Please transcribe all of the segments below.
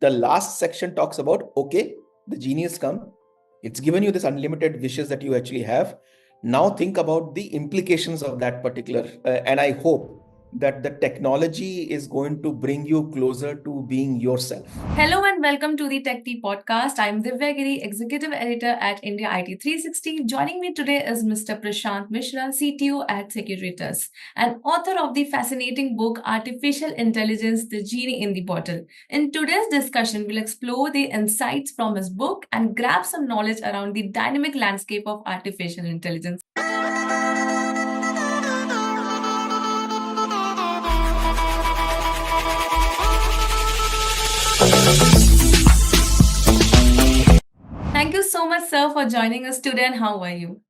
The last section talks about, okay, the genie has come. It's given you this unlimited wishes that you actually have. Now think about the implications of that particular, and I hope that the technology is going to bring you closer to being yourself. Hello and welcome to the Tech Tea Podcast. I'm Divya Giri, Executive Editor at India IT360. Joining me today is Mr. Prashant Mishra, CTO at Securitas, and author of the fascinating book Artificial Intelligence, The Genie in the Bottle. In today's discussion, we'll explore the insights from his book and grab some knowledge around the dynamic landscape of artificial intelligence. Thank you so much, sir, for joining us today. And how are you?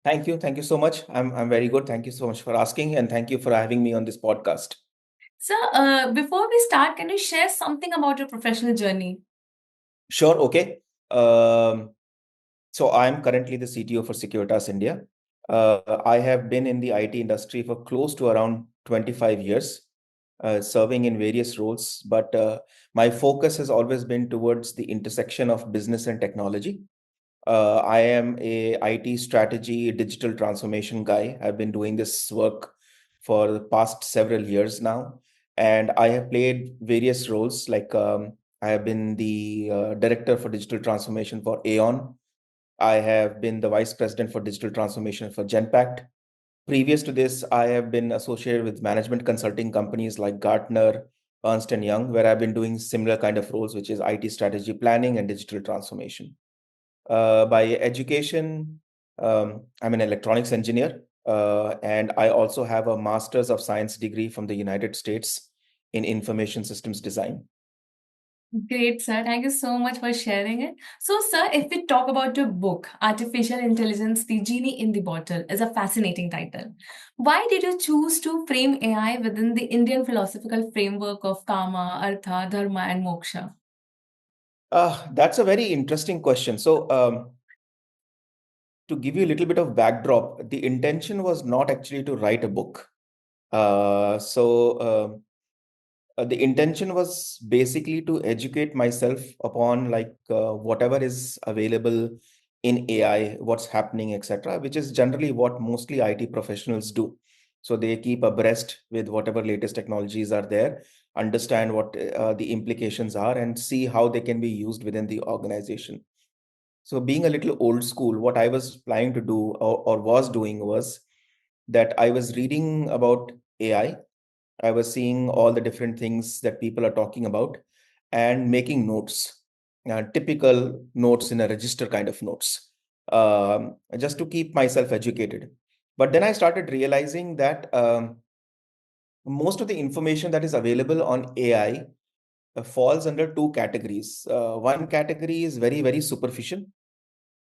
Thank you. Thank you so much. I'm very good. Thank you so much for asking. And thank you for having me on this podcast. Sir, before we start, can you share something about your professional journey? Sure. Okay. So I'm currently the CTO for Securitas India. I have been in the IT industry for close to around 25 years, serving in various roles. But my focus has always been towards the intersection of business and technology. I am a IT strategy, digital transformation guy. I've been doing this work for the past several years now, and I have played various roles. Like I have been the director for digital transformation for Aon. I have been the vice president for digital transformation for Genpact. Previous to this, I have been associated with management consulting companies like Gartner, Ernst and Young, where I've been doing similar kind of roles, which is IT strategy planning and digital transformation. By education, I'm an electronics engineer, and I also have a Master's of Science degree from the United States in Information Systems Design. Great, sir. Thank you so much for sharing it. So, sir, if we talk about your book, Artificial Intelligence, The Genie in the Bottle, is a fascinating title. Why did you choose to frame AI within the Indian philosophical framework of karma, artha, dharma, and moksha? That's a very interesting question. So, to give you a little bit of backdrop, the intention was not actually to write a book. The intention was basically to educate myself upon whatever is available in AI, what's happening, etc., which is generally what mostly IT professionals do. So they keep abreast with whatever latest technologies are there, understand what the implications are, and see how they can be used within the organization. So being a little old school, what I was planning to do or was doing was that I was reading about AI. I was seeing all the different things that people are talking about and making notes, typical notes in a register kind of notes, just to keep myself educated. But then I started realizing that most of the information that is available on AI falls under two categories. One category is very, very superficial,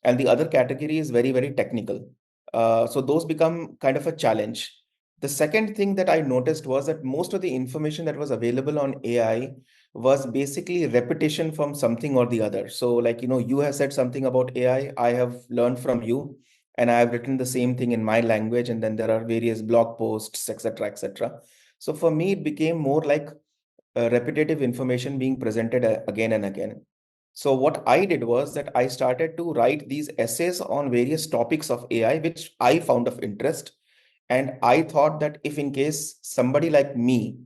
and the other category is very, very technical. So those become kind of a challenge. The second thing that I noticed was that most of the information that was available on AI was basically repetition from something or the other. So, like, you have said something about AI, I have learned from you, and I have written the same thing in my language, and then there are various blog posts, etc., etc. So for me, it became more like repetitive information being presented again and again. So what I did was that I started to write these essays on various topics of AI, which I found of interest. And I thought that if in case somebody like me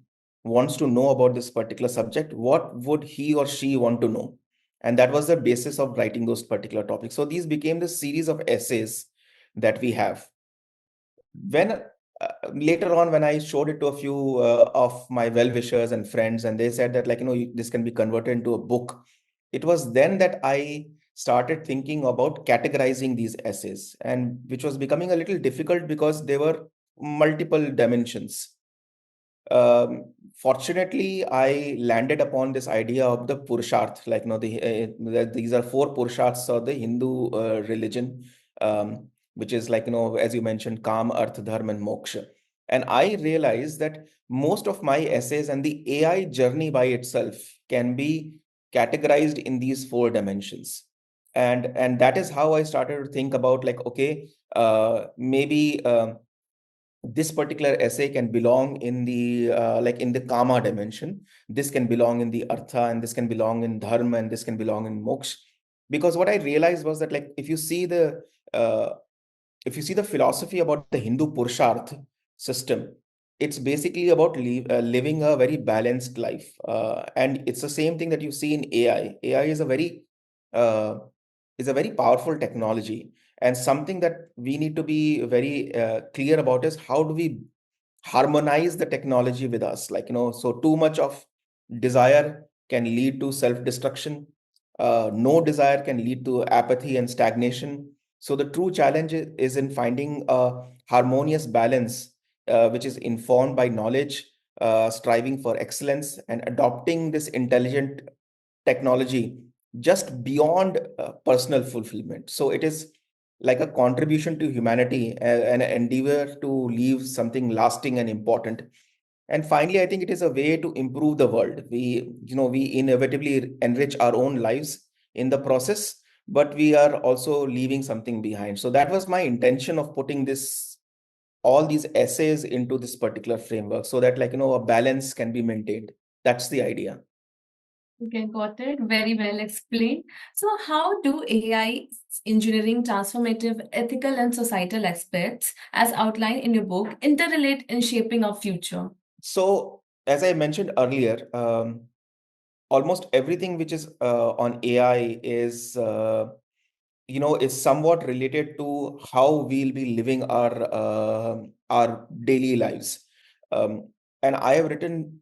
wants to know about this particular subject, what would he or she want to know? And that was the basis of writing those particular topics. So these became the series of essays that we have. When later on, when I showed it to a few of my well-wishers and friends, and they said that, this can be converted into a book, it was then that I started thinking about categorizing these essays, and which was becoming a little difficult because there were multiple dimensions. Fortunately, I landed upon this idea of the Purusharth, these are four Purusharths of the Hindu religion, which is as you mentioned, Kam, Artha, Dharma, and Moksha. And I realized that most of my essays and the AI journey by itself can be categorized in these four dimensions. And that is how I started to think about, maybe this particular essay can belong in the like in the Kama dimension. This can belong in the Artha, and this can belong in Dharma, and this can belong in Moksha. Because what I realized was that, like, uh, if you see the philosophy about the Hindu Purusharth system, it's basically about living a very balanced life. And it's the same thing that you see in AI. AI uh, is a very powerful technology, and something that we need to be very clear about is how do we harmonize the technology with us. Like, so too much of desire can lead to self-destruction. No desire can lead to apathy and stagnation. So the true challenge is in finding a harmonious balance, which is informed by knowledge, striving for excellence, and adopting this intelligent technology just beyond personal fulfillment. So it is like a contribution to humanity, an endeavor to leave something lasting and important. And finally, I think it is a way to improve the world. We inevitably enrich our own lives in the process, but we are also leaving something behind. So that was my intention of putting this all these essays into this particular framework, so that, like, a balance can be maintained. That's the idea. Okay, got it. Very well explained. So, how do AI engineering transformative ethical and societal aspects, as outlined in your book, interrelate in shaping our future? So, as I mentioned earlier, almost everything which is on AI is somewhat related to how we'll be living our daily lives. And I have written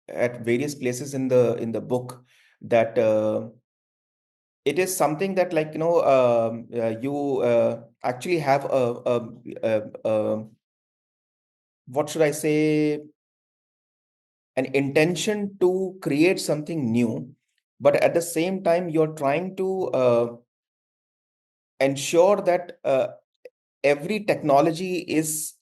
at various places in the book that it is something that, like, you actually have what should I say, an intention to create something new, but at the same time you're trying to ensure that every technology is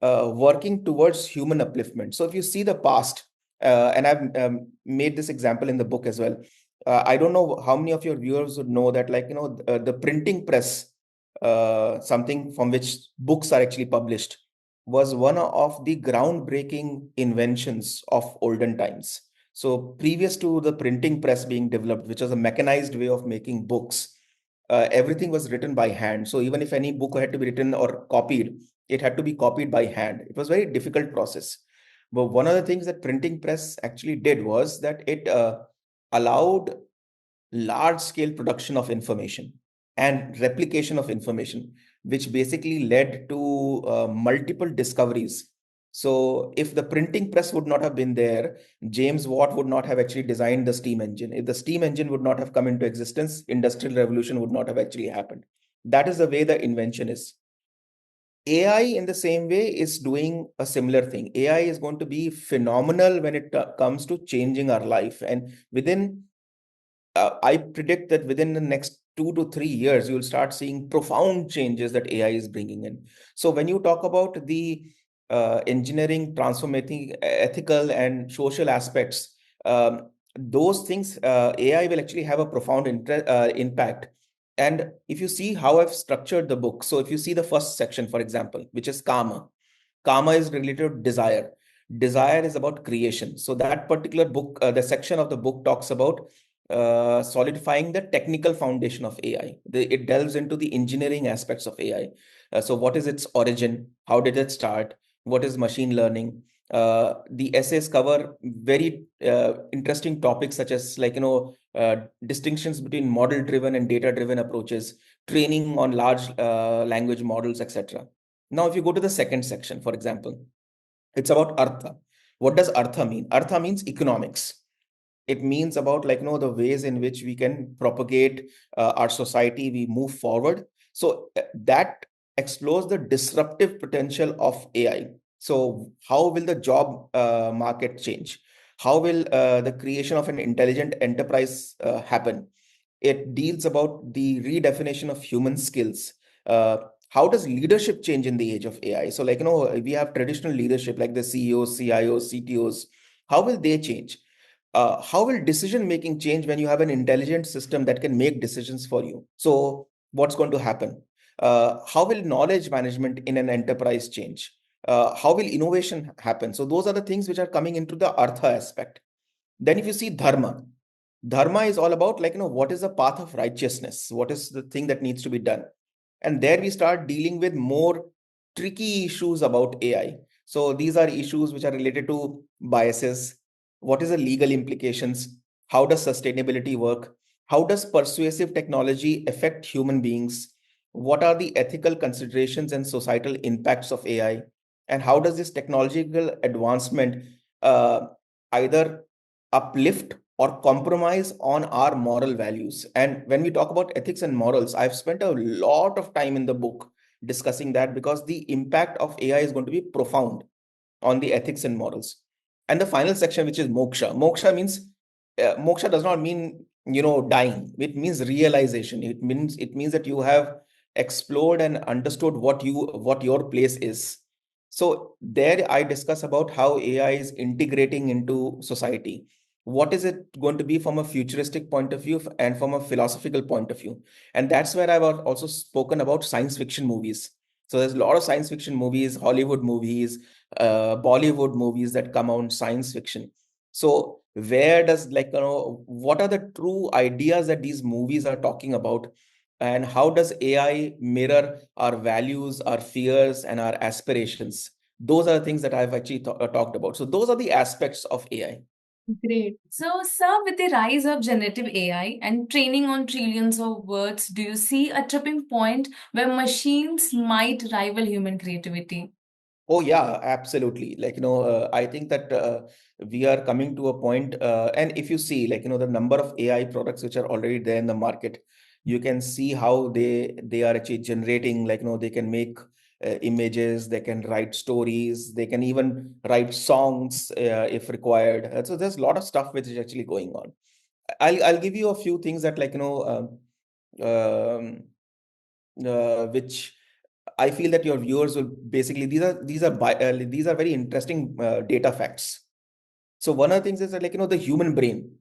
working towards human upliftment. So if you see the past, and I've made this example in the book as well. I don't know how many of your viewers would know that, like, the printing press, something from which books are actually published, was one of the groundbreaking inventions of olden times. So previous to the printing press being developed, which was a mechanized way of making books, everything was written by hand. So even if any book had to be written or copied, it had to be copied by hand. It was a very difficult process. But one of the things that printing press actually did was that it allowed large scale production of information and replication of information, which basically led to multiple discoveries. So if the printing press would not have been there, James Watt would not have actually designed the steam engine. If the steam engine would not have come into existence, industrial revolution would not have actually happened. That is the way the invention is. AI, in the same way, is doing a similar thing. AI is going to be phenomenal when it comes to changing our life. And I predict that within the next 2 to 3 years, you'll start seeing profound changes that AI is bringing in. So when you talk about the engineering, transforming ethical and social aspects, those things, AI will actually have a profound impact. And if you see how I've structured the book, so if you see the first section, for example, which is karma. Karma is related to desire. Desire is about creation. So that particular book, the section of the book talks about solidifying the technical foundation of AI. It delves into the engineering aspects of AI. So what is its origin? How did it start? What is machine learning? The essays cover very interesting topics, such as, like, distinctions between model driven and data driven approaches, training on large language models, etc. Now, if you go to the second section, for example, it's about Artha. What does Artha mean? Artha means economics. It means about, like, the ways in which we can propagate our society, we move forward. So that explores the disruptive potential of AI. So how will the job market change? How will the creation of an intelligent enterprise happen? It deals about the redefinition of human skills. How does leadership change in the age of AI? So, like, we have traditional leadership like the CEOs, CIOs, CTOs. How will they change? How will decision making change when you have an intelligent system that can make decisions for you? So what's going to happen? How will knowledge management in an enterprise change? How will innovation happen? So those are the things which are coming into the Artha aspect. Then if you see Dharma is all about like, what is the path of righteousness? What is the thing that needs to be done? And there we start dealing with more tricky issues about AI. So these are issues which are related to biases. What is the legal implications? How does sustainability work? How does persuasive technology affect human beings? What are the ethical considerations and societal impacts of AI? And how does this technological advancement uh, either uplift or compromise on our moral values? And when we talk about ethics and morals, I've spent a lot of time in the book discussing that, because the impact of AI is going to be profound on the ethics and morals. And the final section, which is moksha. Moksha does not mean, dying. It means realization. It means that you have explored and understood what your place is. So there I discuss about how AI is integrating into society. What is it going to be from a futuristic point of view and from a philosophical point of view? And that's where I've also spoken about science fiction movies. So there's a lot of science fiction movies, Hollywood movies, Bollywood movies that come out science fiction. So where does, what are the true ideas that these movies are talking about, and how does AI mirror our values, our fears, and our aspirations? Those are the things that I've actually talked about. So those are the aspects of AI. Great. So, sir, with the rise of generative AI and training on trillions of words, do you see a tipping point where machines might rival human creativity? Oh yeah, absolutely. I think that we are coming to a point, and if you see, the number of AI products which are already there in the market, you can see how they are actually generating. They can make images, they can write stories, they can even write songs if required. So there's a lot of stuff which is actually going on. I'll give you a few things that um, which I feel that your viewers will basically, these are very interesting data facts. So one of the things is that, the human brain,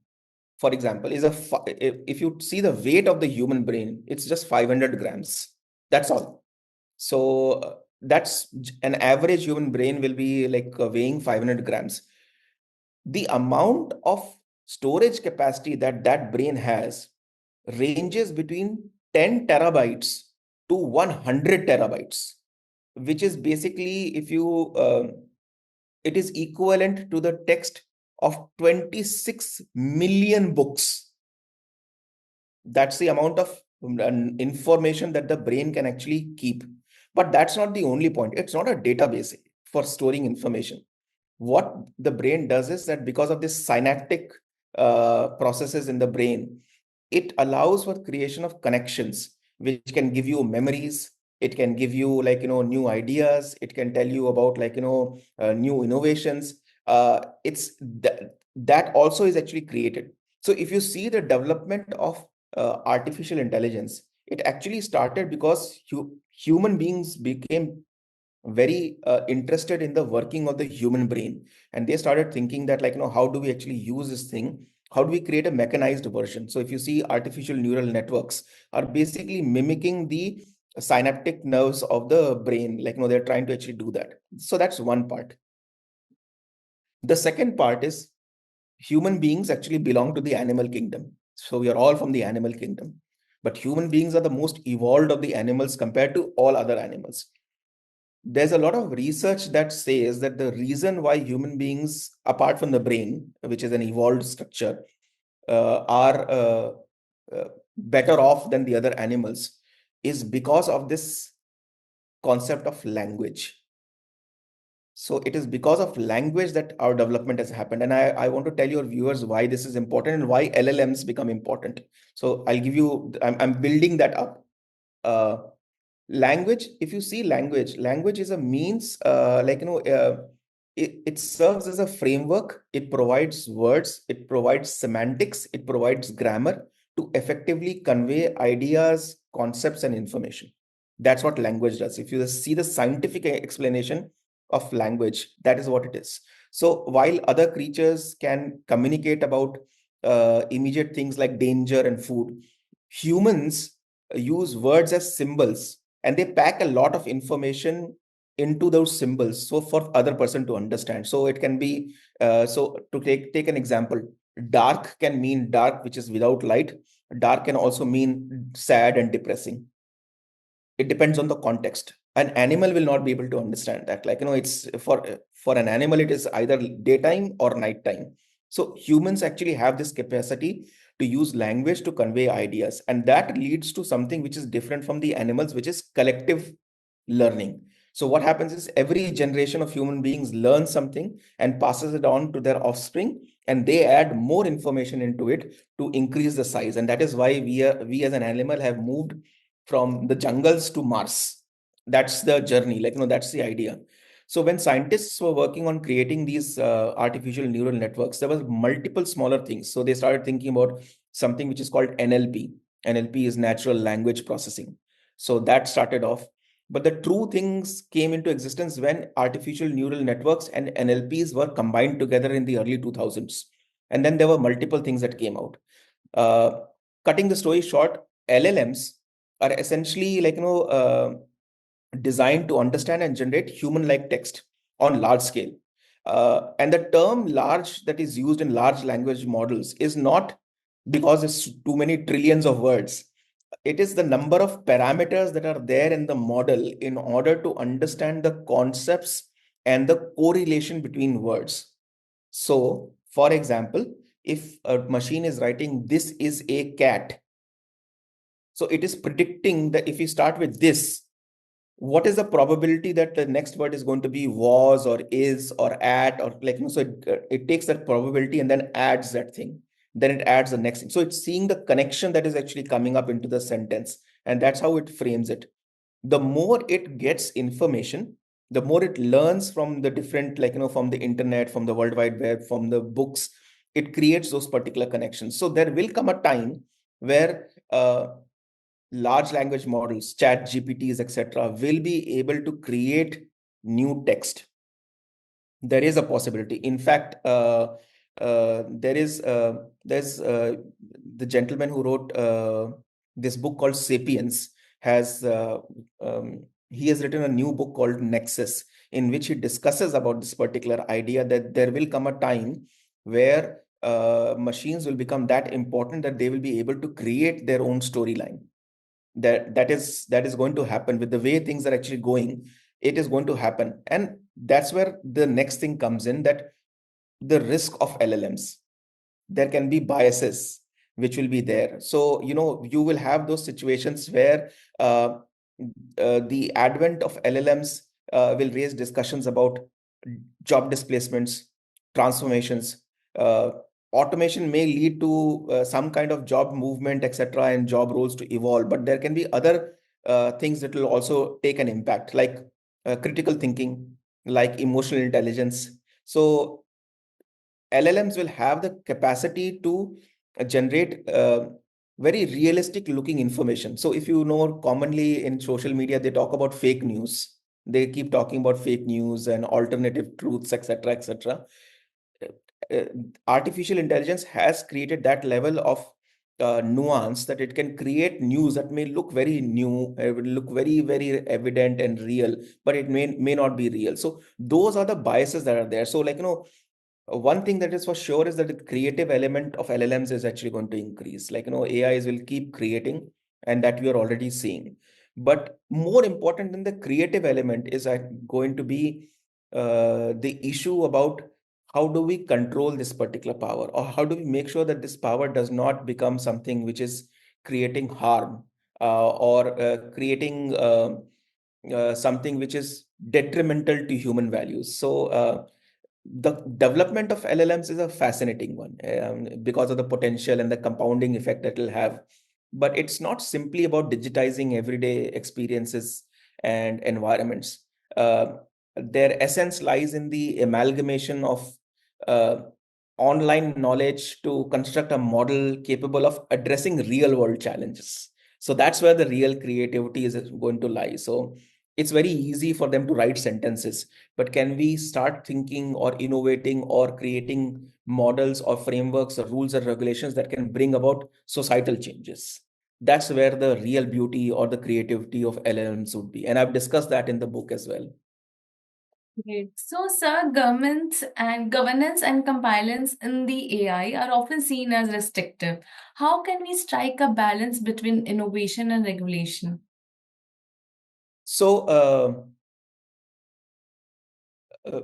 for example, if you see the weight of the human brain, it's just 500 grams. That's all. So that's an average human brain will be weighing 500 grams. The amount of storage capacity that that brain has ranges between 10 terabytes to 100 terabytes, which is basically, if you it is equivalent to the text of 26 million books. That's the amount of information that the brain can actually keep. But that's not the only point. It's not a database for storing information. What the brain does is that, because of this synaptic processes in the brain, it allows for creation of connections which can give you memories. It can give you new ideas. It can tell you about new innovations. It's that also is actually created. So if you see the development of artificial intelligence, it actually started because human beings became very interested in the working of the human brain, and they started thinking that how do we actually use this thing, how do we create a mechanized version? So if you see, artificial neural networks are basically mimicking the synaptic nerves of the brain, they're trying to actually do that. So that's one part. The second part is, human beings actually belong to the animal kingdom. So we are all from the animal kingdom, but human beings are the most evolved of the animals compared to all other animals. There's a lot of research that says that the reason why human beings, apart from the brain, which is an evolved structure, are better off than the other animals, is because of this concept of language. So it is because of language that our development has happened. And I want to tell your viewers why this is important and why LLMs become important. So I'll give you, I'm building that up. Uh, Language, if you see, language is a means, it serves as a framework. It provides words, it provides semantics, it provides grammar to effectively convey ideas, concepts, and information. That's what language does. If you see the scientific explanation of language, that is what it is. So while other creatures can communicate about immediate things like danger and food, humans use words as symbols and they pack a lot of information into those symbols so for other person to understand. So it can be so to take an example, dark can mean dark, which is without light. Dark can also mean sad and depressing. It depends on the context. An animal will not be able to understand that, like, it's for an animal it is either daytime or nighttime. So humans actually have this capacity to use language to convey ideas, and that leads to something which is different from the animals, which is collective learning. So what happens is every generation of human beings learns something and passes it on to their offspring, and they add more information into it to increase the size. And that is why we as an animal have moved from the jungles to Mars. That's the journey, like, that's the idea. So when scientists were working on creating these artificial neural networks, there was multiple smaller things. So they started thinking about something which is called NLP. NLP is natural language processing. So that started off. But the true things came into existence when artificial neural networks and NLPs were combined together in the early 2000s. And then there were multiple things that came out. Uh, Cutting the story short, LLMs are essentially, like, designed to understand and generate human-like text on large scale. And the term large that is used in large language models is not because it's too many trillions of words. It is the number of parameters that are there in the model in order to understand the concepts and the correlation between words. So, for example, if a machine is writing, "This is a cat," so it is predicting that if you start with this, what is the probability that the next word is going to be was or is or at, or like, so it takes that probability and then adds that thing. Then it adds the next thing. So it's seeing the connection that is actually coming up into the sentence. And that's how it frames it. The more it gets information, the more it learns from the different, like, from the internet, from the World Wide Web, from the books, it creates those particular connections. So there will come a time where large language models, chat GPTs, etc., will be able to create new text. There is a possibility. In fact, there's the gentleman who wrote this book called Sapiens has he has written a new book called Nexus, in which he discusses about this particular idea that there will come a time where machines will become that important that they will be able to create their own storyline. That is going to happen with the way things are actually going. It is going to happen, and that's where the next thing comes in, that the risk of LLMs, there can be biases which will be there. So you will have those situations where the advent of LLMs will raise discussions about job displacements, transformations. uh, Automation may lead to some kind of job movement, etc., and job roles to evolve, but there can be other things that will also take an impact, like critical thinking, like emotional intelligence. So LLMs will have the capacity to generate very realistic looking information. So if you know, commonly in social media, they talk about fake news. They keep talking about fake news and alternative truths, etc., etc. Uh, Artificial intelligence has created that level of nuance that it can create news that may look very new, will look very, very evident and real, but it may not be real. So those are the biases that are there. So, like, one thing that is for sure is that the creative element of LLMs is actually going to increase. Like, AIs will keep creating, and that we are already seeing. But more important than the creative element is going to be the issue about how do we control this particular power, or how do we make sure that this power does not become something which is creating harm, or creating something which is detrimental to human values. So the development of LLMs is a fascinating one, because of the potential and the compounding effect that it'll have. But it's not simply about digitizing everyday experiences and environments. Their essence lies in the amalgamation of uh, online knowledge to construct a model capable of addressing real world challenges. So that's where the real creativity is going to lie. So it's very easy for them to write sentences, but can we start thinking or innovating or creating models or frameworks or rules or regulations that can bring about societal changes? That's where the real beauty or the creativity of LLMs would be. And I've discussed that in the book as well. Great. So, sir, governance and compliance in the AI are often seen as restrictive. How can we strike a balance between innovation and regulation? So,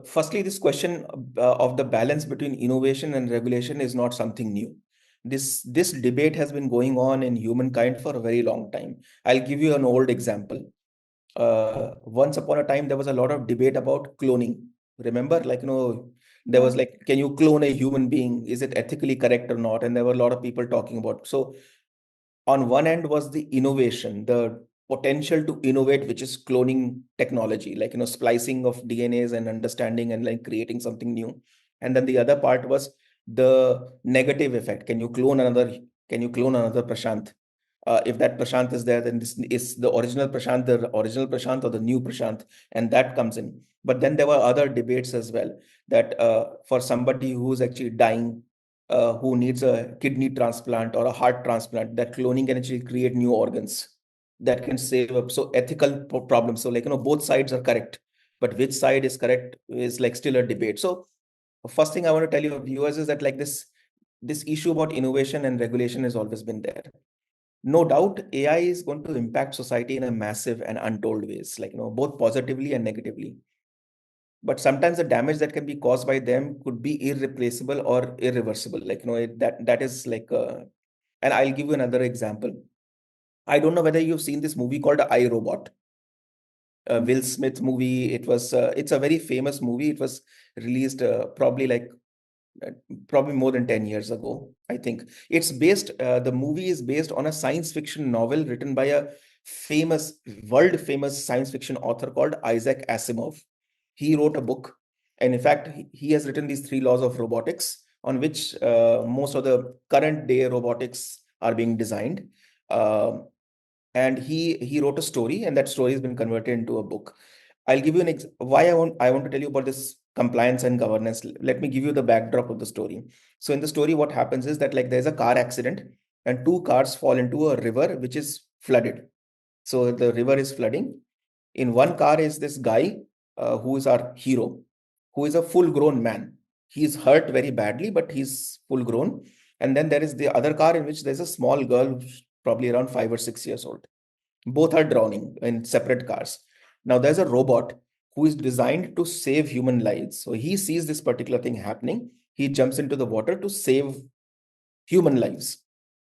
firstly, this question of the balance between innovation and regulation is not something new. This debate has been going on in humankind for a very long time. I'll give you an old example. Once upon a time, there was a lot of debate about cloning. Remember, there was Yeah. like, can you clone a human being? Is it ethically correct or not? And there were a lot of people talking about. So on one end was the innovation, the potential to innovate, which is cloning technology, splicing of DNAs and understanding and like creating something new. And then the other part was the negative effect. Can you clone another Prashant? If that Prashant is there, then this is the original Prashant or the new Prashant, and that comes in. But then there were other debates as well, that for somebody who's actually dying, who needs a kidney transplant or a heart transplant, that cloning can actually create new organs that can save up. So ethical problems. So both sides are correct, but which side is correct is like still a debate. So first thing I want to tell your viewers is that this issue about innovation and regulation has always been there. No doubt, AI is going to impact society in a massive and untold ways, both positively and negatively. But sometimes the damage that can be caused by them could be irreplaceable or irreversible. That is and I'll give you another example. I don't know whether you've seen this movie called I, Robot, a Will Smith movie. It's a very famous movie. It was released uh, probably more than 10 years ago, I think. The movie is based on a science fiction novel written by a world famous science fiction author called Isaac Asimov. He wrote a book, and in fact, he has written these three laws of robotics on which most of the current day robotics are being designed. Um and he wrote a story, and that story has been converted into a book. I'll give you why I want to tell you about this compliance and governance. Let me give you the backdrop of the story. So in the story, what happens is that there's a car accident, and two cars fall into a river which is flooded. So the river is flooding. In one car is this guy, who is our hero, who is a full grown man. He's hurt very badly, but he's full grown. And then there is the other car in which there's a small girl who's probably around 5 or 6 years old. Both are drowning in separate cars. Now there's a robot who is designed to save human lives. So he sees this particular thing happening. He jumps into the water to save human lives.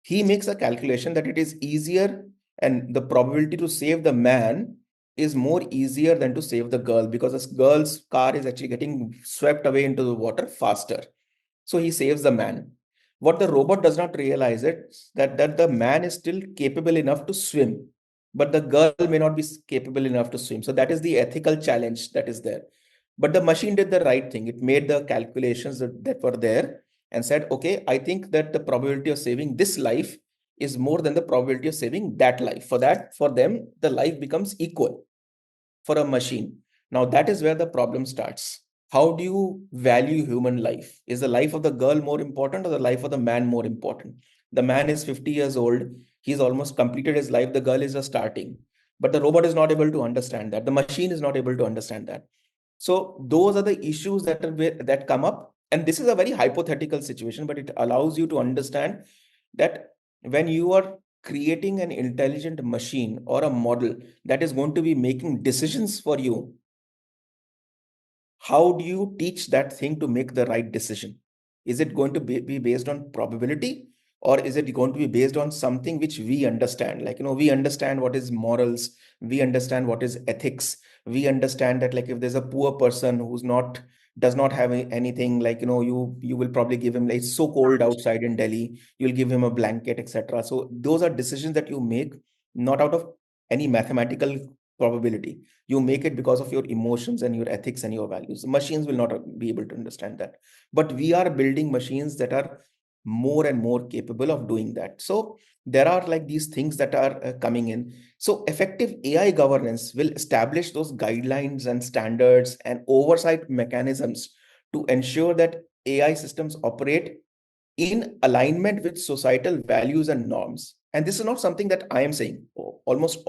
He makes a calculation that it is easier, and the probability to save the man is more easier than to save the girl, because this girl's car is actually getting swept away into the water faster. So he saves the man. What the robot does not realize is that the man is still capable enough to swim, but the girl may not be capable enough to swim. So that is the ethical challenge that is there. But the machine did the right thing. It made the calculations that were there and said, okay, I think that the probability of saving this life is more than the probability of saving that life. For them, the life becomes equal for a machine. Now, that is where the problem starts. How do you value human life? Is the life of the girl more important or the life of the man more important? The man is 50 years old. He's almost completed his life. The girl is just starting. But the robot is not able to understand that. The machine is not able to understand that. So those are the issues that come up. And this is a very hypothetical situation, but it allows you to understand that when you are creating an intelligent machine or a model that is going to be making decisions for you, how do you teach that thing to make the right decision? Is it going to be based on probability, or is it going to be based on something which we understand? We understand what is morals, we understand what is ethics, we understand that if there's a poor person who's not does not have anything, you will probably give him, like, it's so cold outside in Delhi, you'll give him a blanket, etc. So those are decisions that you make not out of any mathematical probability. You make it because of your emotions and your ethics and your values. The machines will not be able to understand that, but we are building machines that are more and more capable of doing that. So there are like these things that are coming in. So effective AI governance will establish those guidelines and standards and oversight mechanisms to ensure that AI systems operate in alignment with societal values and norms. And this is not something that I am saying. Almost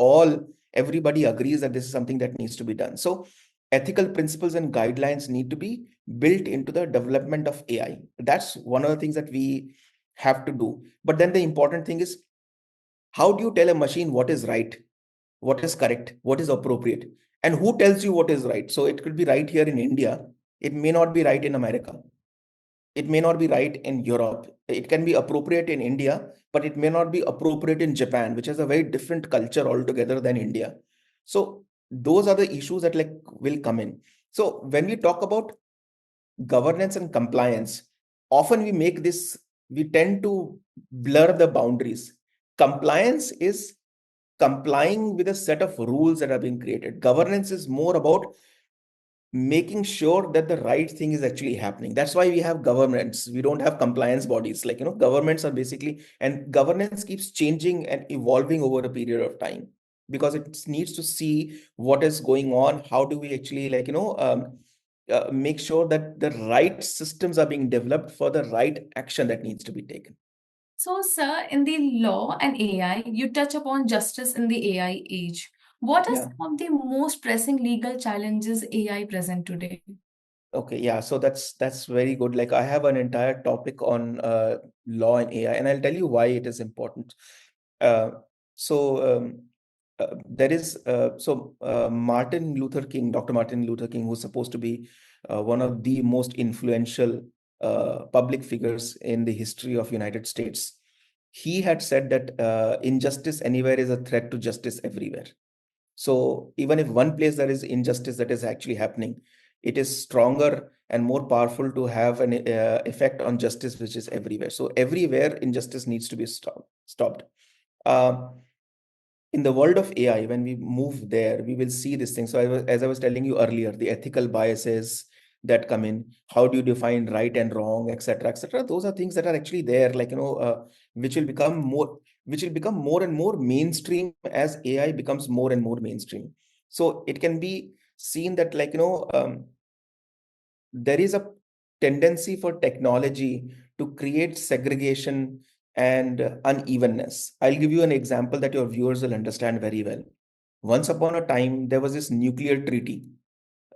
everybody agrees that this is something that needs to be done. So ethical principles and guidelines need to be built into the development of AI. That's one of the things that we have to do. But then the important thing is, how do you tell a machine what is right, what is correct, what is appropriate, and who tells you what is right? So it could be right here in India, it may not be right in America, it may not be right in Europe. It can be appropriate in India, but it may not be appropriate in Japan, which has a very different culture altogether than India. So those are the issues that like will come in. So when we talk about governance and compliance, often we tend to blur the boundaries. Compliance is complying with a set of rules that are being created. Governance is more about making sure that the right thing is actually happening. That's why we have governments. We don't have compliance bodies. Like, governments are basically, and governance keeps changing and evolving over a period of time because it needs to see what is going on. How do we actually, make sure that the right systems are being developed for the right action that needs to be taken. So, sir, in the law and AI, you touch upon justice in the AI age. What are Yeah. some of the most pressing legal challenges AI present today? Okay, yeah, so that's very good. Like I have an entire topic on law and AI, and I'll tell you why it is important. Uh, so there is Martin Luther King, Dr. Martin Luther King, who's supposed to be one of the most influential public figures in the history of United States. He had said that injustice anywhere is a threat to justice everywhere. So even if one place there is injustice that is actually happening, it is stronger and more powerful to have an effect on justice, which is everywhere. So everywhere injustice needs to be stopped. Uh, in the world of AI, when we move there, we will see this thing. So as I was telling you earlier, the ethical biases that come in, how do you define right and wrong, etc., etc. Those are things that are actually there, which will become more and more mainstream as AI becomes more and more mainstream. So it can be seen that there is a tendency for technology to create segregation and unevenness. I'll give you an example that your viewers will understand very well. Once upon a time, there was this nuclear treaty.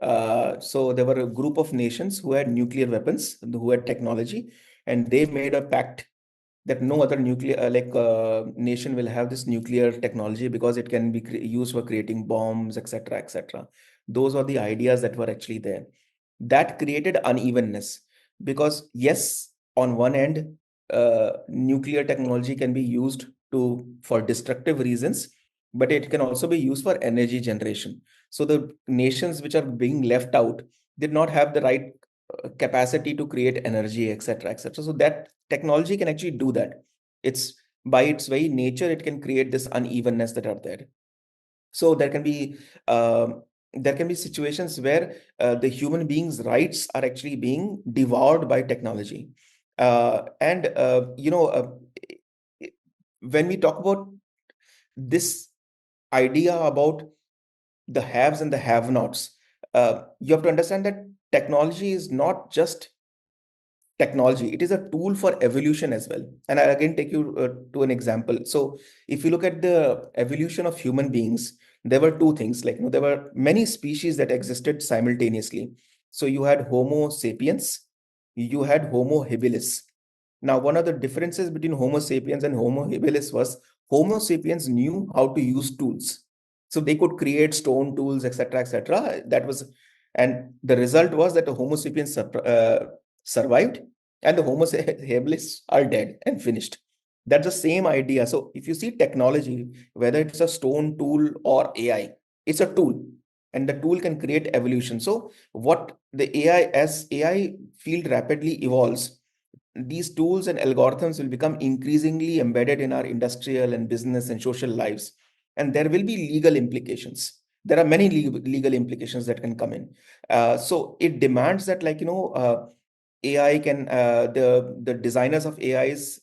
So there were a group of nations who had nuclear weapons, who had technology, and they made a pact that no other nuclear nation will have this nuclear technology because it can be used for creating bombs, etc., etc. Those are the ideas that were actually there. That created unevenness because yes, on one end, nuclear technology can be used for destructive reasons, but it can also be used for energy generation. So the nations which are being left out did not have the right capacity to create energy, etc., etc. So that technology can actually do that. It's by its very nature, it can create this unevenness that are there. So there can be situations where the human beings' rights are actually being devoured by technology. And when we talk about this idea about the haves and the have-nots, you have to understand that technology is not just technology, it is a tool for evolution as well. And I'll again take you to an example. So if you look at the evolution of human beings, there were two things, there were many species that existed simultaneously. So you had Homo sapiens, you had Homo habilis. Now, one of the differences between Homo sapiens and Homo habilis was Homo sapiens knew how to use tools. So they could create stone tools, etc., etc. That was, and the result was that the Homo sapiens survived and the Homo habilis are dead and finished. That's the same idea. So if you see technology, whether it's a stone tool or AI, it's a tool, and the tool can create evolution. So what the AI, as AI field rapidly evolves, these tools and algorithms will become increasingly embedded in our industrial and business and social lives. And there will be legal implications. There are many legal implications that can come in. So it demands that, AI can, the designers of AIs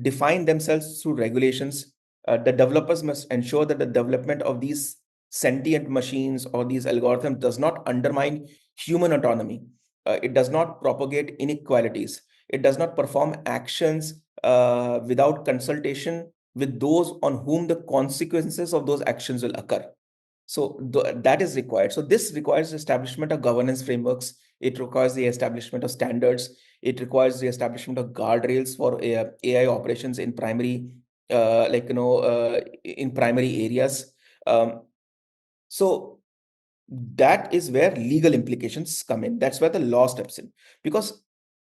define themselves through regulations. The developers must ensure that the development of these sentient machines or these algorithms does not undermine human autonomy. It does not propagate inequalities. It does not perform actions without consultation with those on whom the consequences of those actions will occur. So that is required. So this requires establishment of governance frameworks. It requires the establishment of standards. It requires the establishment of guardrails for AI operations in primary, in primary areas. So that is where legal implications come in. That's where the law steps in. Because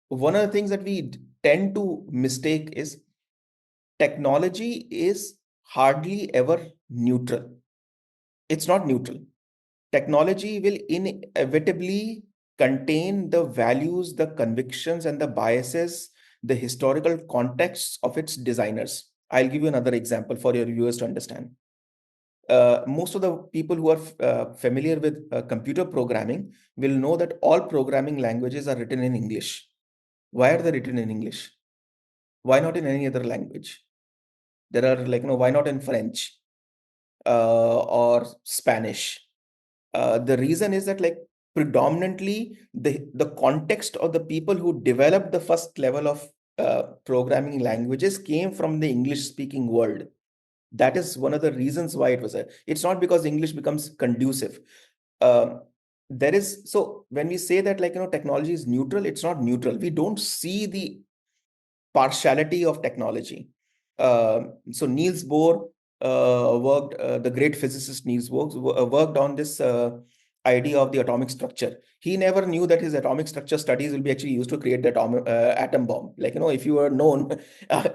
one of the things that we tend to mistake is technology is hardly ever neutral. It's not neutral. Technology will inevitably contain the values, the convictions, and the biases, the historical contexts of its designers. I'll give you another example for your viewers to understand. Most of the people who are familiar with computer programming will know that all programming languages are written in English. Why are they written in English? Why not in any other language? There are why not in French or Spanish? The reason is that predominantly the context of the people who developed the first level of programming languages came from the English speaking world. That is one of the reasons why it was it's not because English becomes conducive. There is, so when we say that technology is neutral, it's not neutral. We don't see the partiality of technology. So Niels Bohr the great physicist Niels Bohr worked on this idea of the atomic structure. He never knew that his atomic structure studies will be actually used to create the atom bomb. If you were known,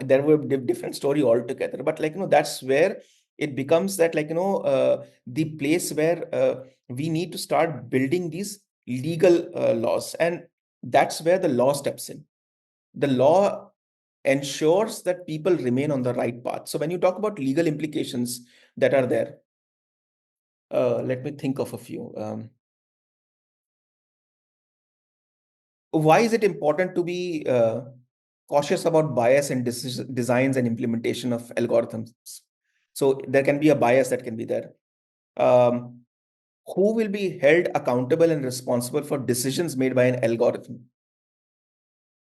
there would be a different story altogether. But that's where it becomes that the place where we need to start building these legal laws, and that's where the law steps in. The law ensures that people remain on the right path. So when you talk about legal implications that are there, let me think of a few. Why is it important to be cautious about bias in designs and implementation of algorithms? So there can be a bias that can be there. Who will be held accountable and responsible for decisions made by an algorithm?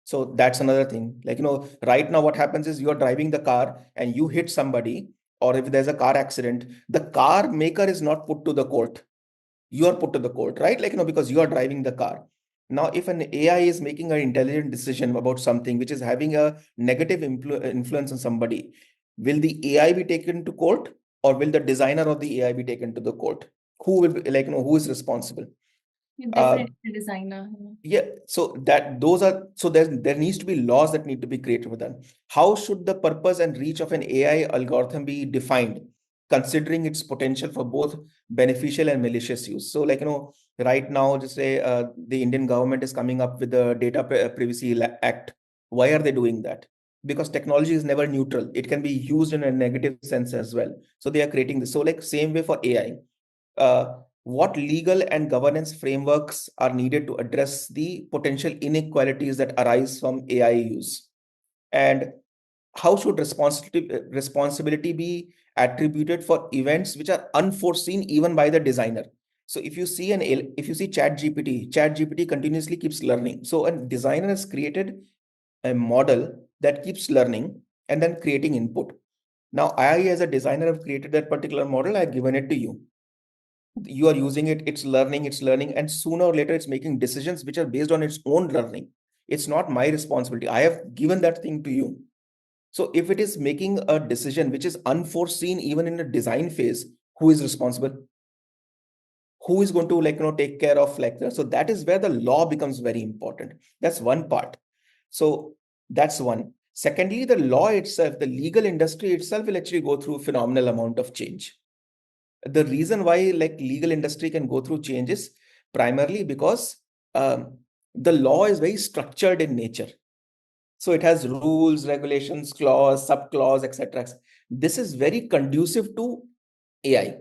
So that's another thing. Right now what happens is you're driving the car and you hit somebody, or if there's a car accident, the car maker is not put to the court. You are put to the court, right? Because you are driving the car. Now, if an AI is making an intelligent decision about something which is having a negative influence on somebody, will the AI be taken to court, or will the designer of the AI be taken to the court? Who will be, who is responsible? Definitely the designer. Yeah, so there needs to be laws that need to be created for that. How should the purpose and reach of an AI algorithm be defined, considering its potential for both beneficial and malicious use? So right now, just say the Indian government is coming up with the Data Privacy Act. Why are they doing that? Because technology is never neutral. It can be used in a negative sense as well. So they are creating this. So same way for AI. What legal and governance frameworks are needed to address the potential inequalities that arise from AI use? And how should responsibility be attributed for events which are unforeseen even by the designer? So if you see ChatGPT continuously keeps learning. So a designer has created a model that keeps learning and then creating input. Now I, as a designer, have created that particular model. I've given it to you. You are using it, it's learning, and sooner or later it's making decisions which are based on its own learning. It's not my responsibility. I have given that thing to you. So if it is making a decision which is unforeseen even in the design phase, who is responsible? Who is going to take care of that? So that is where the law becomes very important. That's one part. So that's one. Secondly, the law itself, the legal industry itself will actually go through a phenomenal amount of change. The reason why legal industry can go through changes primarily because the law is very structured in nature. So it has rules, regulations, clause, subclause, etc. This is very conducive to AI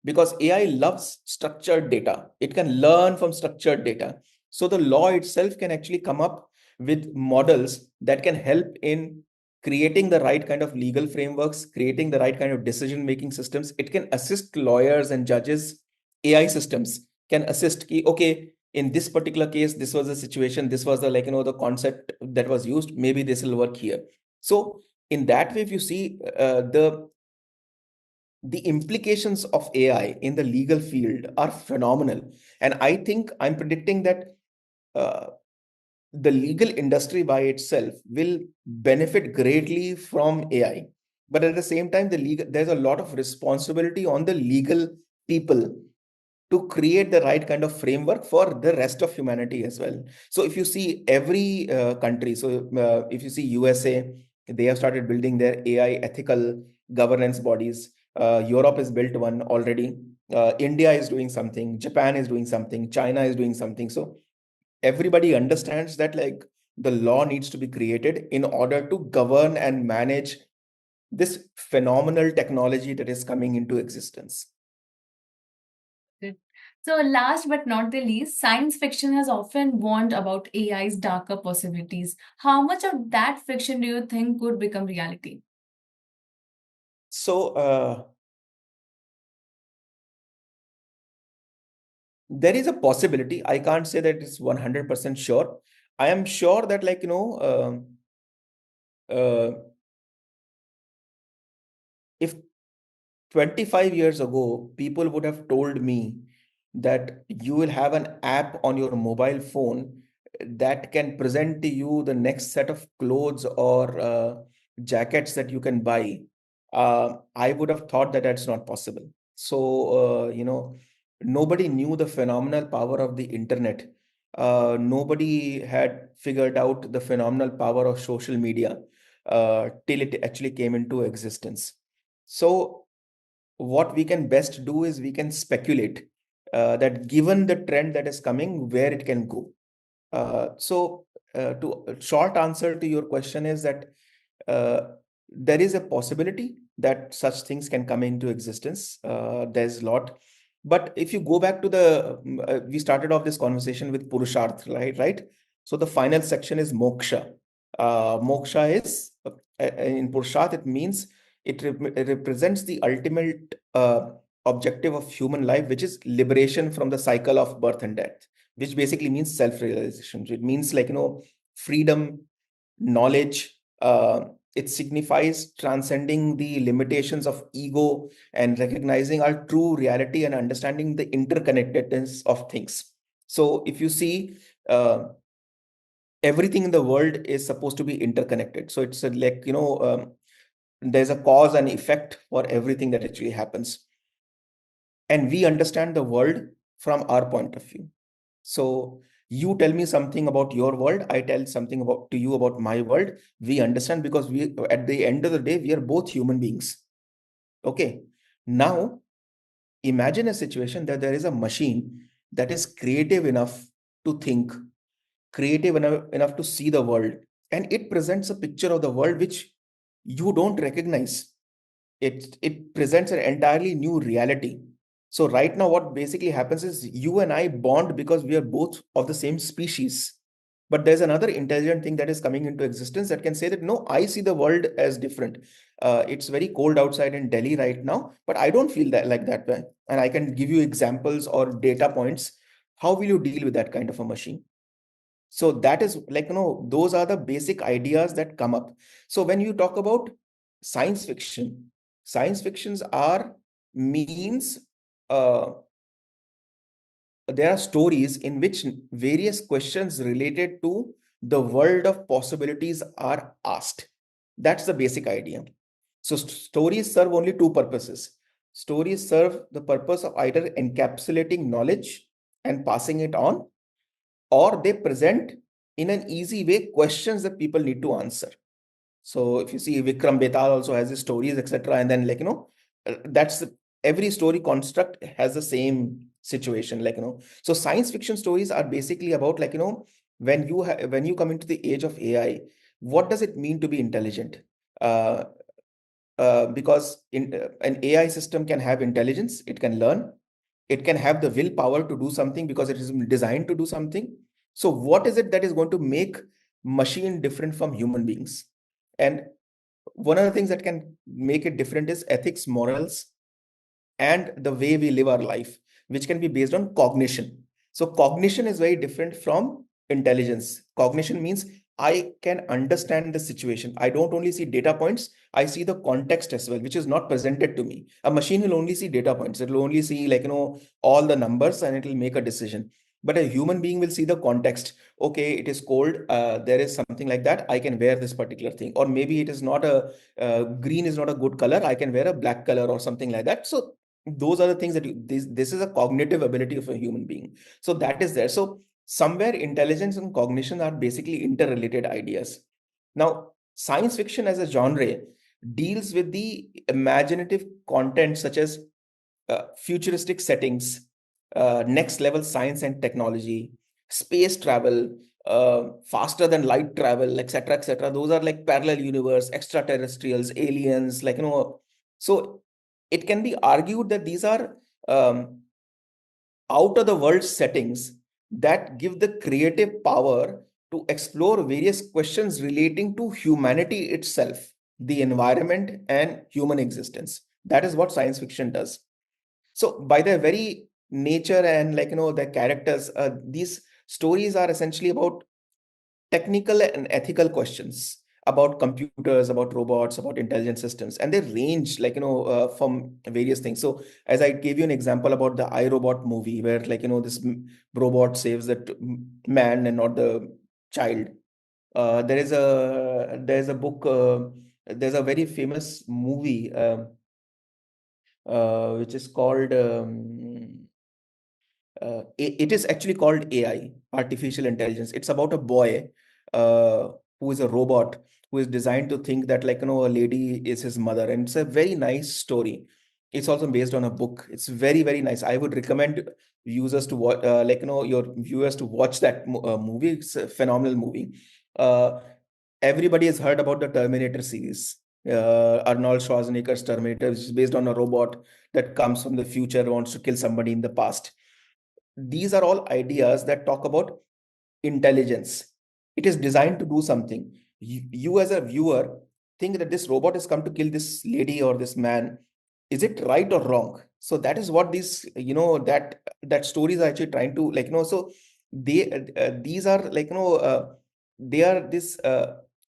because AI loves structured data. It can learn from structured data. So the law itself can actually come up with models that can help in creating the right kind of legal frameworks, creating the right kind of decision-making systems. It can assist lawyers and judges. AI systems can assist. Okay, in this particular case, this was the situation, this was the the concept that was used, maybe this will work here. So in that way, if you see the implications of AI in the legal field are phenomenal. And I think I'm predicting that uh, the legal industry by itself will benefit greatly from AI. But at the same time, there's a lot of responsibility on the legal people to create the right kind of framework for the rest of humanity as well. So if you see every country, so if you see USA, they have started building their AI ethical governance bodies. Europe has built one already. India is doing something. Japan is doing something. China is doing something. So everybody understands that the law needs to be created in order to govern and manage this phenomenal technology that is coming into existence. Good. So, last but not the least, science fiction has often warned about AI's darker possibilities. How much of that fiction do you think could become reality? So there is a possibility. I can't say that it's 100% sure. I am sure that uh, if 25 years ago, people would have told me that you will have an app on your mobile phone that can present to you the next set of clothes or jackets that you can buy. I would have thought that that's not possible. So, nobody knew the phenomenal power of the internet. Nobody had figured out the phenomenal power of social media till it actually came into existence. So, what we can best do is we can speculate that given the trend that is coming, where it can go. To short answer to your question is that uh, there is a possibility that such things can come into existence. There's a lot. But if you go back to we started off this conversation with Purusharth, right? Right. So the final section is moksha. Moksha is in Purusharth, it means it represents the ultimate objective of human life, which is liberation from the cycle of birth and death, which basically means self-realization. It means freedom, knowledge. It signifies transcending the limitations of ego and recognizing our true reality and understanding the interconnectedness of things. So if you see, everything in the world is supposed to be interconnected. So it's there's a cause and effect for everything that actually happens. And we understand the world from our point of view. So you tell me something about your world, I tell something about to you about my world. We understand because we, at the end of the day, we are both human beings. Okay. Now imagine a situation that there is a machine that is creative enough to think, creative enough to see the world, and it presents a picture of the world which you don't recognize. It presents an entirely new reality. So right now what basically happens is you and I bond because we are both of the same species. But there's another intelligent thing that is coming into existence that can say that no, I see the world as different. It's very cold outside in Delhi right now, but I don't feel that like that way, and I can give you examples or data points. How will you deal with that kind of a machine? So that is those are the basic ideas that come up. So when you talk about science fiction, science fictions are means uh, there are stories in which various questions related to the world of possibilities are asked. That's the basic idea. So stories serve only two purposes. Stories serve the purpose of either encapsulating knowledge and passing it on, or they present in an easy way questions that people need to answer. So if you see Vikram Betal also has his stories, etc., and then that's every story construct has the same situation. So science fiction stories are basically about when you come into the age of AI, what does it mean to be intelligent? Uh, because an AI system can have intelligence, it can learn, it can have the willpower to do something because it is designed to do something. So what is it that is going to make machine different from human beings? And one of the things that can make it different is ethics, morals, and the way we live our life, which can be based on cognition. So cognition is very different from intelligence. Cognition means I can understand the situation. I don't only see data points, I see the context as well, which is not presented to me. A machine will only see data points. It will only see, like, all the numbers, and it will make a decision. But a human being will see the context. Okay, it is cold. There is something like that. I can wear this particular thing. Or maybe it is not green is not a good color. I can wear a black color or something like that. So those are the things that this is a cognitive ability of a human being. So that is there. So somewhere intelligence and cognition are basically interrelated ideas. Now, science fiction as a genre deals with the imaginative content such as futuristic settings, next level science and technology, space travel, faster than light travel, etc., etc. Those are like parallel universe, extraterrestrials, aliens, like, so it can be argued that these are out of the world settings that give the creative power to explore various questions relating to humanity itself, the environment, and human existence. That is what science fiction does. So by their very nature and, like, their characters, these stories are essentially about technical and ethical questions about computers, about robots, about intelligent systems, and they range, like, from various things. So as I gave you an example about the iRobot movie, where, like, this robot saves that man and not the child. There's a book. There's a very famous movie, which is called. It is actually called AI, artificial intelligence. It's about a boy who is a robot who is designed to think that, like, a lady is his mother, and it's a very nice story. It's also based on a book. It's very, very nice. I would recommend users to watch, your viewers to watch that movie. It's a phenomenal movie. Uh, Everybody has heard about the Terminator series. Arnold Schwarzenegger's Terminator, which is based on a robot that comes from the future, wants to kill somebody in the past. These are all ideas that talk about intelligence. It is designed to do something. You as a viewer think that this robot has come to kill this lady or this man. Is it right or wrong? So that is what these, that stories are actually trying to, like, so these are, like, they are this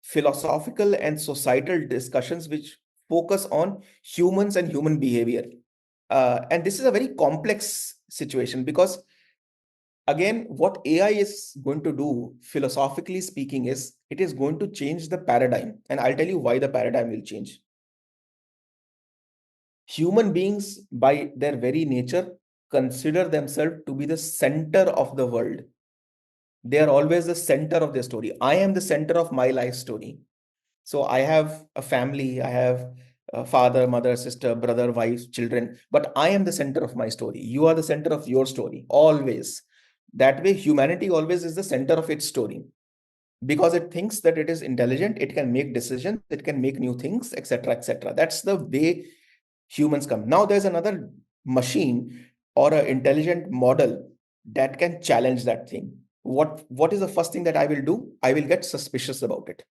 philosophical and societal discussions which focus on humans and human behavior. And this is a very complex situation because, again, what AI is going to do, philosophically speaking, is it is going to change the paradigm. And I'll tell you why the paradigm will change. Human beings, by their very nature, consider themselves to be the center of the world. They are always the center of their story. I am the center of my life story. So I have a family, I have a father, mother, sister, brother, wife, children, but I am the center of my story. You are the center of your story, always. That way, humanity always is the center of its story because it thinks that it is intelligent, it can make decisions, it can make new things, etc., etc. That's the way humans come. Now, there's another machine or an intelligent model that can challenge that thing. What is the first thing that I will do? I will get suspicious about it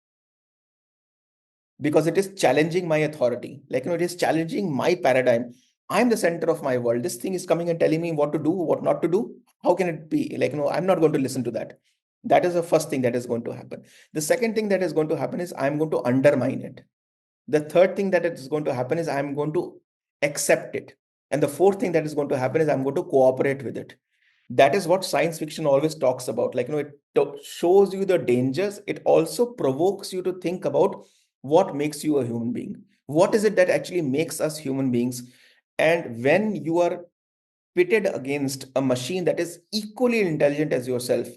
because it is challenging my authority. Like, it is challenging my paradigm. I'm the center of my world. This thing is coming and telling me what to do, what not to do. How can it be? Like, I'm not going to listen to that. That is the first thing that is going to happen. The second thing that is going to happen is I'm going to undermine it. The third thing that is going to happen is I'm going to accept it. And the fourth thing that is going to happen is I'm going to cooperate with it. That is what science fiction always talks about. Like, it shows you the dangers. It also provokes you to think about what makes you a human being. What is it that actually makes us human beings? And when you are pitted against a machine that is equally intelligent as yourself,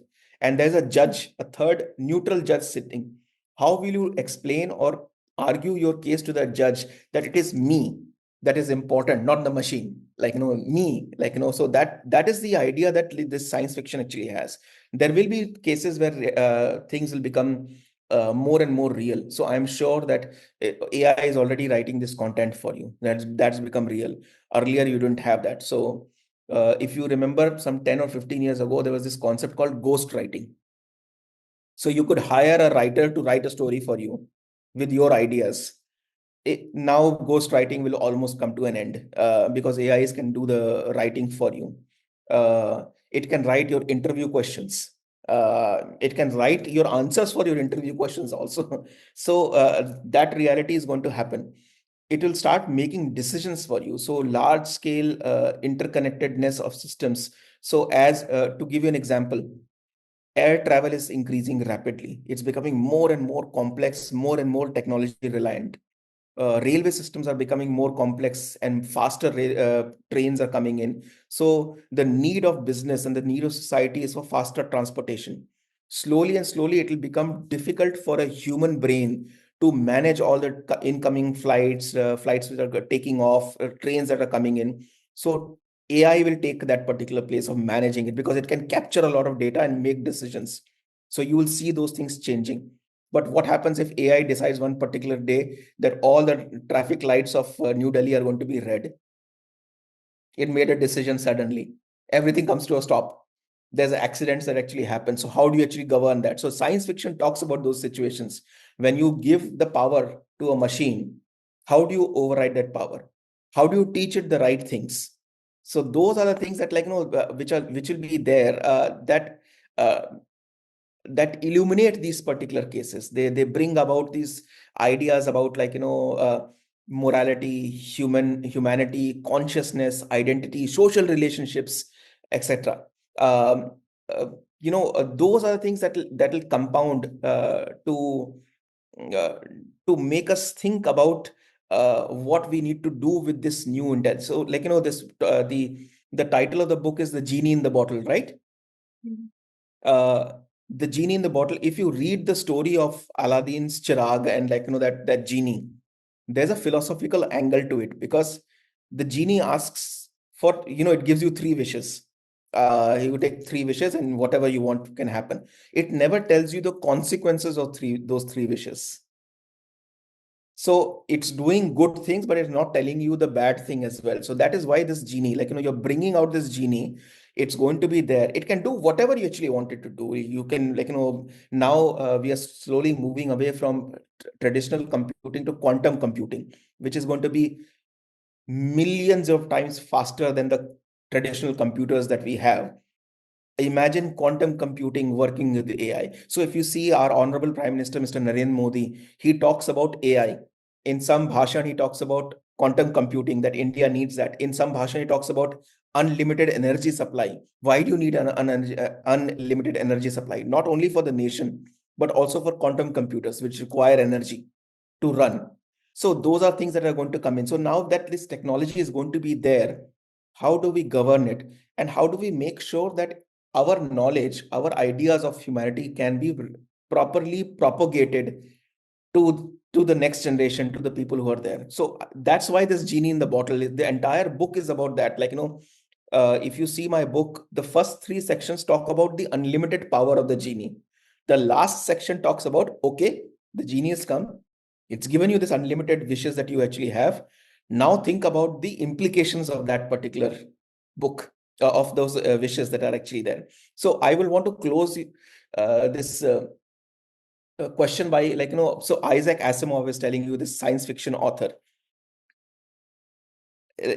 and there's a judge, a third neutral judge sitting, how will you explain or argue your case to the judge that it is me that is important, not the machine? Like, me, like, so that is the idea that this science fiction actually has. There will be cases where things will become more and more real. So I'm sure that AI is already writing this content for you. That's become real. Earlier, you didn't have that. So if you remember, some 10 or 15 years ago, there was this concept called ghost writing. So you could hire a writer to write a story for you with your ideas. Now ghost writing will almost come to an end because AIs can do the writing for you. It can write your interview questions. It can write your answers for your interview questions also. So that reality is going to happen. It will start making decisions for you. So large scale interconnectedness of systems. So as to give you an example, air travel is increasing rapidly. It's becoming more and more complex, more and more technology reliant. Railway systems are becoming more complex and faster trains are coming in. So the need of business and the need of society is for faster transportation. Slowly and slowly, it will become difficult for a human brain to manage all the incoming flights, flights which are taking off, trains that are coming in. So AI will take that particular place of managing it because it can capture a lot of data and make decisions. So you will see those things changing. But what happens if AI decides one particular day that all the traffic lights of New Delhi are going to be red? It made a decision suddenly. Everything comes to a stop. There's accidents that actually happen. So how do you actually govern that? So science fiction talks about those situations. When you give the power to a machine, how do you override that power? How do you teach it the right things? So those are the things that, like, which will be there, uh, that illuminate these particular cases. They bring about these ideas about, like, morality, humanity, consciousness, identity, social relationships, etc. um, uh, those are the things that will compound uh, to make us think about what we need to do with this new intent. So, like, this the title of the book is The Genie in the Bottle, right? Mhm. uh, the genie in the bottle. If you read the story of Aladdin's Chirag and, like, that genie, there's a philosophical angle to it, because the genie asks for, it gives you three wishes. You take three wishes and whatever you want can happen. It never tells you the consequences of those three wishes. So it's doing good things, but it's not telling you the bad thing as well. So that is why this genie, like, you're bringing out this genie. It's going to be there. It can do whatever you actually want it to do. You can, like, now we are slowly moving away from traditional computing to quantum computing, which is going to be millions of times faster than the traditional computers that we have. Imagine quantum computing working with AI. So if you see our honorable Prime Minister, Mr. Narendra Modi, he talks about AI. In some bhashan, he talks about quantum computing, that India needs that. In some bhashan, he talks about unlimited energy supply. Why do you need an unlimited energy supply? Not only for the nation, but also for quantum computers, which require energy to run. So those are things that are going to come in. So now that this technology is going to be there, how do we govern it? And how do we make sure that our knowledge, our ideas of humanity can be properly propagated to the next generation, to the people who are there? So that's why this genie in the bottle, the entire book is about that. Like, if you see my book, the first three sections talk about the unlimited power of the genie. The last section talks about, okay, the genie has come. It's given you this unlimited wishes that you actually have. Now think about the implications of that particular book, of those wishes that are actually there. So I will want to close this question by, like, so Isaac Asimov is telling you, this science fiction author.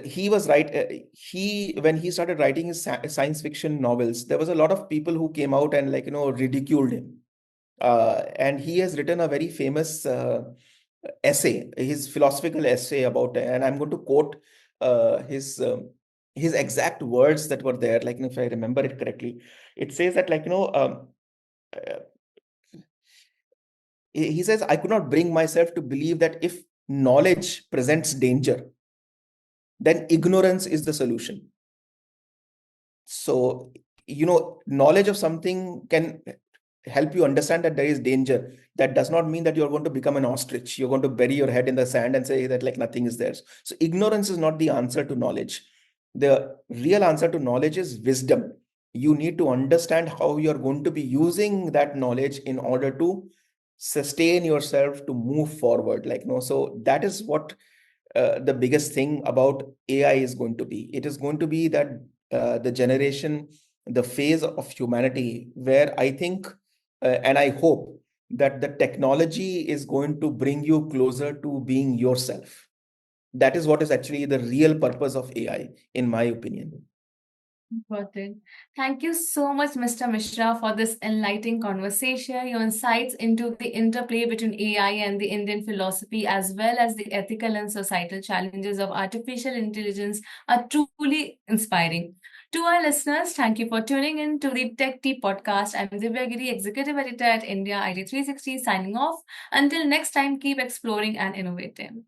He was right. He When he started writing his science fiction novels, there was a lot of people who came out and, like, ridiculed him. And he has written a very famous essay, his philosophical essay about, and I'm going to quote his exact words that were there. Like, if I remember it correctly, it says that, like, uh, he says, I could not bring myself to believe that if knowledge presents danger, then ignorance is the solution. So, knowledge of something can help you understand that there is danger. That does not mean that you're going to become an ostrich. You're going to bury your head in the sand and say that, like, nothing is there. So ignorance is not the answer to knowledge. The real answer to knowledge is wisdom. You need to understand how you're going to be using that knowledge in order to sustain yourself, to move forward. Like, so that is what the biggest thing about AI is going to be. It is going to be that the generation, the phase of humanity where I think, and I hope, that the technology is going to bring you closer to being yourself. That is what is actually the real purpose of AI, in my opinion. Got it. Thank you so much, Mr. Mishra, for this enlightening conversation. Your insights into the interplay between AI and the Indian philosophy, as well as the ethical and societal challenges of artificial intelligence, are truly inspiring. To our listeners, thank you for tuning in to the Tech Tea podcast. I'm Divya Giri, Executive Editor at India IT 360, signing off. Until next time, keep exploring and innovating.